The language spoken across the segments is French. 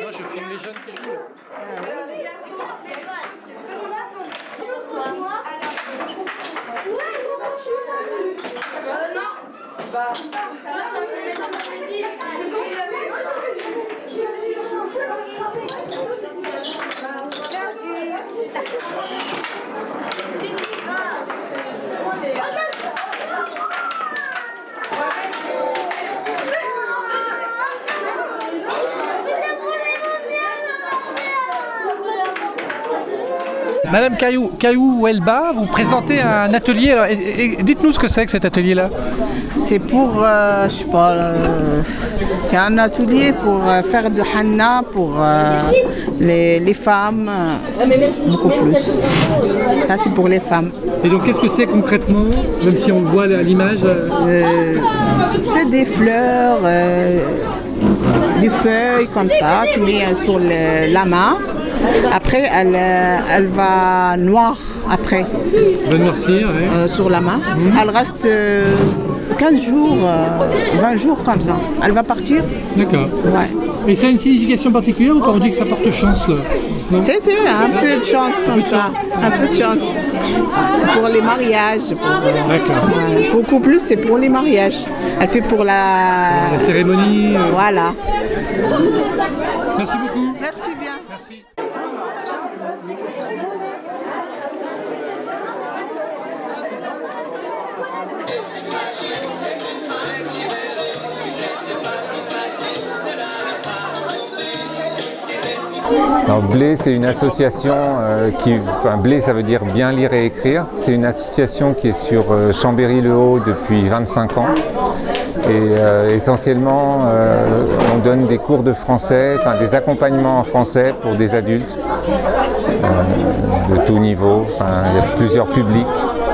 Moi je filme les jeunes qui jouent. Madame Caillou Elba, vous présentez un atelier. Alors, dites-nous ce que c'est que cet atelier-là. C'est pour, je sais pas, c'est un atelier pour faire de henna pour les femmes, beaucoup plus. Ça, c'est pour les femmes. Et donc, qu'est-ce que c'est concrètement, même si on le voit à l'image C'est des fleurs, des feuilles comme ça, tu mets sur la main. Après, elle va noire après. Elle va noircir, ouais. Sur la main. Elle reste 15 jours, 20 jours comme ça. Elle va partir. D'accord. Ouais. Et ça a une signification particulière ou on dit que ça porte chance là? C'est un peu de chance comme ça. Un peu de chance. C'est pour les mariages. D'accord. Beaucoup plus, c'est pour les mariages. Elle fait pour la cérémonie. Voilà. Merci beaucoup. Merci bien. Merci. Alors, Blé, c'est une association Blé, ça veut dire bien lire et écrire. C'est une association qui est sur Chambéry-le-Haut depuis 25 ans. Et essentiellement, on donne des cours de français, des accompagnements en français pour des adultes de tout niveau. Il y a plusieurs publics,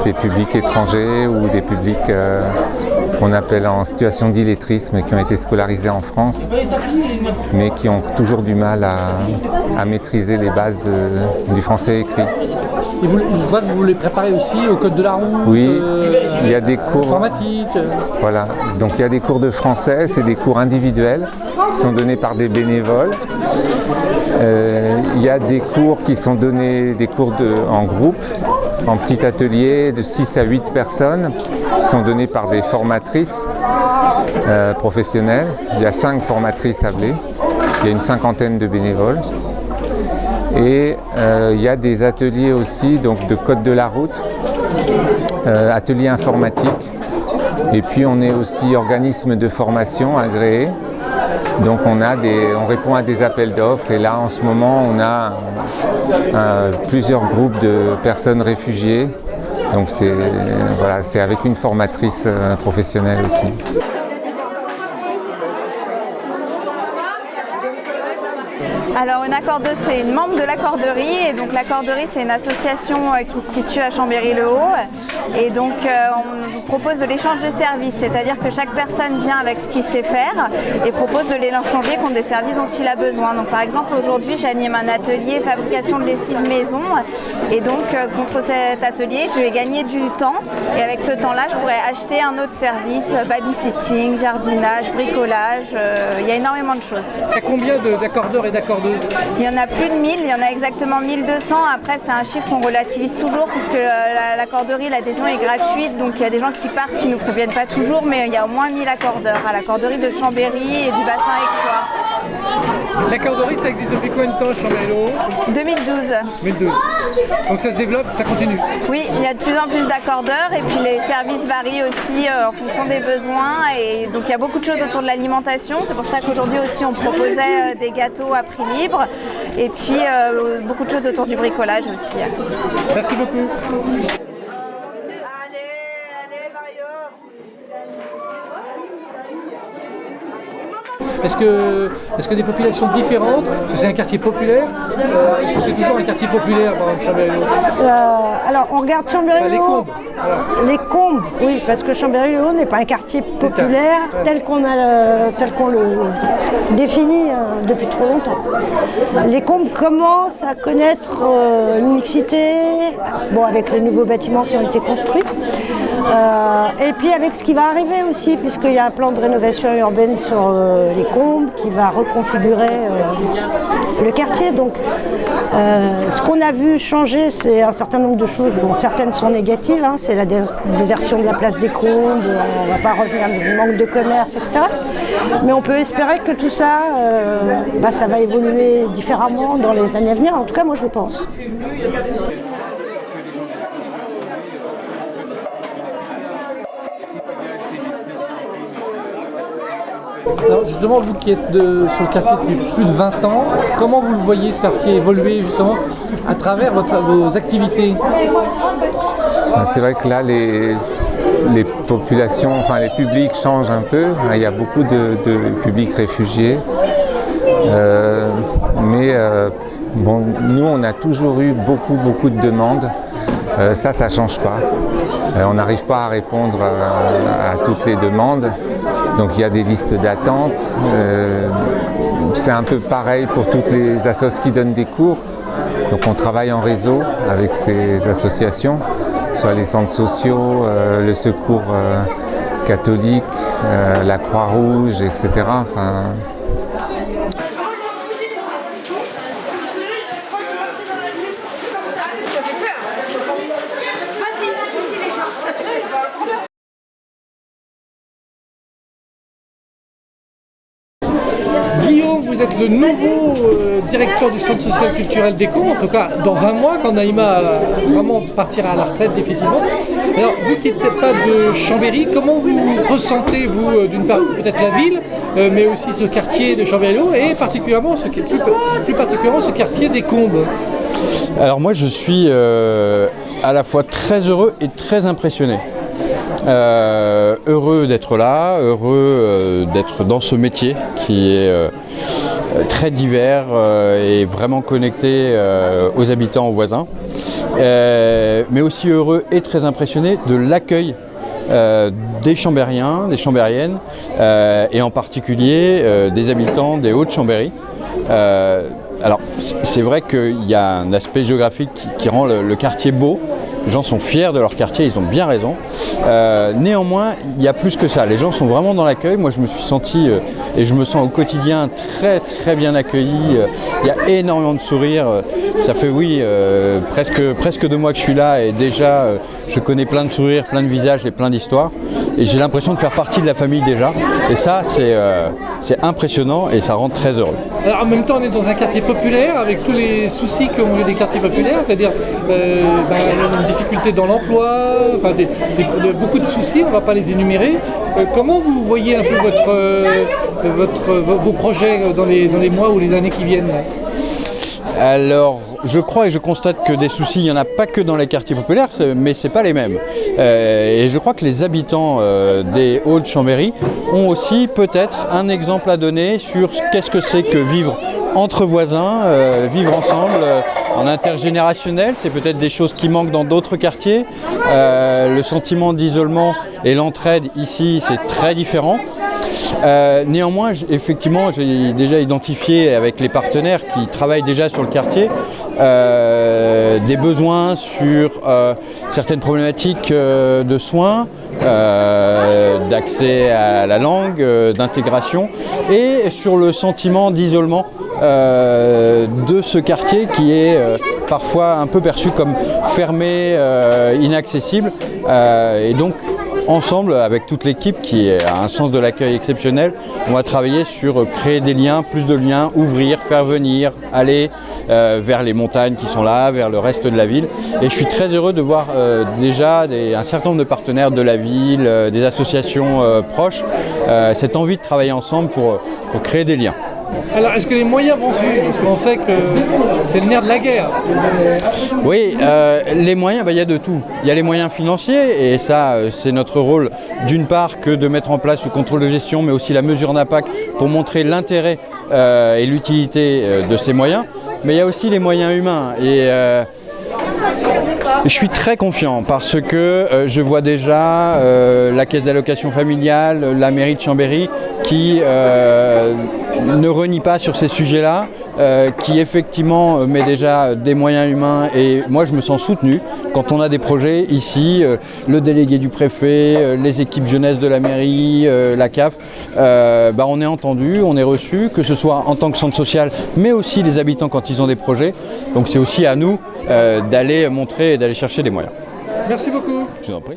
des publics étrangers ou des publics qu'on appelle en situation d'illettrisme et qui ont été scolarisés en France, mais qui ont toujours du mal à maîtriser les bases du français écrit. Et je vois que vous les préparez aussi au code de la route. Oui, il y a des cours informatiques. Voilà, donc il y a des cours de français, c'est des cours individuels qui sont donnés par des bénévoles. Il y a des cours qui sont donnés, des cours en groupe, en petit atelier de 6 à 8 personnes, qui sont donnés par des formatrices professionnelles. Il y a 5 formatrices à Blé, il y a une cinquantaine de bénévoles. Et il y a des ateliers aussi donc, de code de la route, ateliers informatiques. Et puis on est aussi organisme de formation agréé. Donc on répond à des appels d'offres. Et là en ce moment on a plusieurs groupes de personnes réfugiées. Donc c'est avec une formatrice professionnelle aussi. Alors une accordeuse, c'est une membre de l'accorderie et donc l'accorderie c'est une association qui se situe à Chambéry-le-Haut et donc on vous propose de l'échange de services, c'est-à-dire que chaque personne vient avec ce qu'il sait faire et propose de l'échanger contre des services dont il a besoin. Donc par exemple aujourd'hui j'anime un atelier fabrication de lessive maison et donc contre cet atelier je vais gagner du temps et avec ce temps-là je pourrais acheter un autre service, babysitting, jardinage, bricolage, il y a énormément de choses. Il y a combien d'accordeurs et d'accordeuses? Il y en a plus de 1000, il y en a exactement 1200. Après, c'est un chiffre qu'on relativise toujours puisque l'accorderie, l'adhésion est gratuite. Donc, il y a des gens qui partent qui ne nous préviennent pas toujours, mais il y a au moins 1000 accordeurs à l'accorderie de Chambéry et du bassin aixois. L'accorderie, ça existe depuis combien de temps, Chambéry-le-Haut? 2012. 2012. Donc ça se développe, ça continue? Oui, il y a de plus en plus d'accordeurs et puis les services varient aussi en fonction des besoins. Et donc, il y a beaucoup de choses autour de l'alimentation. C'est pour ça qu'aujourd'hui aussi, on proposait des gâteaux à prix libre. Et puis, beaucoup de choses autour du bricolage aussi. Merci beaucoup. Est-ce que des populations différentes, parce que c'est un quartier populaire, est-ce que c'est toujours un quartier populaire par exemple Chambéry-Le-Haut? Alors on regarde Chambéry-Le-Haut. Les Combes. Voilà. Les Combes, oui, parce que Chambéry-Le-Haut n'est pas un quartier populaire tel qu'on le définit depuis trop longtemps. Les Combes commencent à connaître une mixité, bon, avec les nouveaux bâtiments qui ont été construits, et puis avec ce qui va arriver aussi, puisqu'il y a un plan de rénovation urbaine sur les Combes qui va reconfigurer le quartier. Donc ce qu'on a vu changer, c'est un certain nombre de choses. Bon, certaines sont négatives, hein, c'est la désertion de la place des Combes, on ne va pas revenir du manque de commerce, etc. Mais on peut espérer que tout ça, ça va évoluer différemment dans les années à venir. En tout cas, moi, je pense. Alors justement, vous qui êtes sur le quartier depuis plus de 20 ans, comment vous le voyez ce quartier évoluer justement à travers vos activités? C'est vrai que là, les populations, enfin les publics changent un peu. Il y a beaucoup de publics réfugiés. Bon, nous, on a toujours eu beaucoup de demandes. Ça ne change pas. On n'arrive pas à répondre à toutes les demandes. Donc il y a des listes d'attente. C'est un peu pareil pour toutes les associations qui donnent des cours. Donc on travaille en réseau avec ces associations, soit les centres sociaux, le secours catholique, la Croix-Rouge, etc. Enfin, Guillaume, vous êtes le nouveau directeur du Centre social culturel des Combes, en tout cas dans un mois, quand Naïma vraiment partira à la retraite définitivement. Alors, vous qui n'êtes pas de Chambéry, comment vous ressentez, vous, d'une part, peut-être la ville, mais aussi ce quartier de Chambéry-Le-Haut et particulièrement, plus particulièrement ce quartier des Combes? Alors moi, je suis à la fois très heureux et très impressionné. Heureux d'être là, heureux d'être dans ce métier qui est très divers et vraiment connecté aux habitants, aux voisins, mais aussi heureux et très impressionné de l'accueil des Chambériens, des Chambériennes et en particulier des habitants des Hauts-de-Chambéry. Alors c'est vrai qu'il y a un aspect géographique qui rend le quartier beau. Les gens sont fiers de leur quartier, ils ont bien raison. Néanmoins, il y a plus que ça. Les gens sont vraiment dans l'accueil. Moi, je me suis senti, et je me sens au quotidien, très bien accueilli. Il y a énormément de sourires. Ça fait, presque 2 mois que je suis là et déjà, je connais plein de sourires, plein de visages et plein d'histoires. Et j'ai l'impression de faire partie de la famille déjà. Et ça, c'est impressionnant et ça rend très heureux. Alors en même temps, on est dans un quartier populaire avec tous les soucis qu'ont des quartiers populaires, c'est-à-dire une difficulté dans l'emploi, beaucoup de soucis, on ne va pas les énumérer. Comment vous voyez un peu vos projets dans les mois ou les années qui viennent là? Alors, je crois et je constate que des soucis, il n'y en a pas que dans les quartiers populaires, mais ce n'est pas les mêmes. Et je crois que les habitants des Hauts-de-Chambéry ont aussi peut-être un exemple à donner sur qu'est-ce que c'est que vivre entre voisins, vivre ensemble, en intergénérationnel. C'est peut-être des choses qui manquent dans d'autres quartiers. Le sentiment d'isolement et l'entraide ici, c'est très différent. Néanmoins, effectivement, j'ai déjà identifié avec les partenaires qui travaillent déjà sur le quartier des besoins sur certaines problématiques de soins, d'accès à la langue, d'intégration et sur le sentiment d'isolement de ce quartier qui est parfois un peu perçu comme fermé, inaccessible et donc ensemble, avec toute l'équipe qui a un sens de l'accueil exceptionnel, on va travailler sur créer des liens, plus de liens, ouvrir, faire venir, aller vers les montagnes qui sont là, vers le reste de la ville. Et je suis très heureux de voir déjà un certain nombre de partenaires de la ville, des associations proches, cette envie de travailler ensemble pour créer des liens. Alors, est-ce que les moyens vont suivre? Parce qu'on sait que c'est le nerf de la guerre. Oui, les moyens, il y a de tout. Il y a les moyens financiers, et ça, c'est notre rôle, d'une part, que de mettre en place le contrôle de gestion, mais aussi la mesure d'impact pour montrer l'intérêt et l'utilité de ces moyens. Mais il y a aussi les moyens humains. Et je suis très confiant parce que je vois déjà la caisse d'allocation familiale, la mairie de Chambéry qui ne renie pas sur ces sujets-là, qui effectivement met déjà des moyens humains, et moi je me sens soutenu quand on a des projets ici, le délégué du préfet, les équipes jeunesse de la mairie, la CAF, on est entendu, on est reçu, que ce soit en tant que centre social, mais aussi les habitants quand ils ont des projets. Donc c'est aussi à nous d'aller montrer et d'aller chercher des moyens. Merci beaucoup. Je vous en prie.